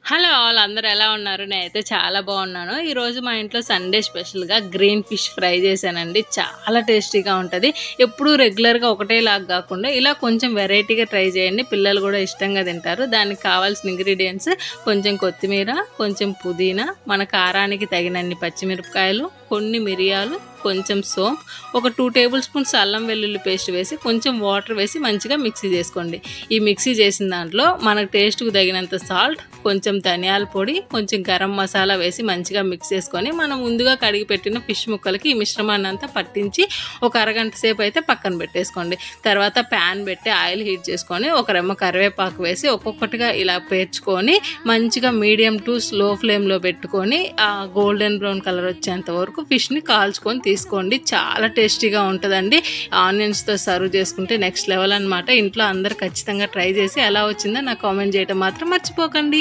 Hello all, అందరూ ఎలా ఉన్నారు? నేనైతే చాలా బాగున్నాను. ఈరోజు మా ఇంట్లో సండే స్పెషల్గా గ్రీన్ ఫిష్ ఫ్రై చేశానండి. చాలా టేస్టీగా ఉంటుంది. ఎప్పుడూ రెగ్యులర్గా ఒకటేలాగా కాకుండా ఇలా కొంచెం వెరైటీగా ట్రై చేయండి. పిల్లలు కూడా ఇష్టంగా తింటారు. దానికి కావాల్సిన ఇంగ్రీడియంట్స్ కొంచెం కొత్తిమీర, కొంచెం పుదీనా, మన కారానికి తగినన్ని పచ్చిమిరపకాయలు, కొన్ని మిరియాలు, కొంచెం సోంపు, ఒక 2 టేబుల్ స్పూన్స్ అల్లం వెల్లుల్లి పేస్ట్ వేసి కొంచెం వాటర్ వేసి మంచిగా మిక్సీ చేసుకోండి. ఈ మిక్సీ చేసిన దాంట్లో మనకు టేస్ట్కు తగినంత సాల్ట్, కొంచెం ధనియాల పొడి, కొంచెం గరం మసాలా వేసి మంచిగా మిక్స్ చేసుకొని మనం ముందుగా కడిగి పెట్టిన ఫిష్ ముక్కలకి ఈ మిశ్రమాన్ని అంతా పట్టించి ఒక అరగంట సేపు అయితే పక్కన పెట్టేసుకోండి. తర్వాత ప్యాన్ పెట్టి ఆయిల్ హీట్ చేసుకొని ఒక రెమ్మ కరివేపాకు వేసి ఒక్కొక్కటిగా ఇలా పేర్చుకొని మంచిగా మీడియం టు స్లో ఫ్లేమ్లో పెట్టుకొని ఆ గోల్డెన్ బ్రౌన్ కలర్ వచ్చేంత వరకు ఫిష్ని కాల్చుకొని తీసుకోండి. చాలా టేస్టీగా ఉంటుందండి. ఆనియన్స్తో సర్వ్ చేసుకుంటే నెక్స్ట్ లెవెల్ అనమాట. ఇంట్లో అందరు ఖచ్చితంగా ట్రై చేసి ఎలా వచ్చిందో నాకు కామెంట్ చేయడం మాత్రం మర్చిపోకండి.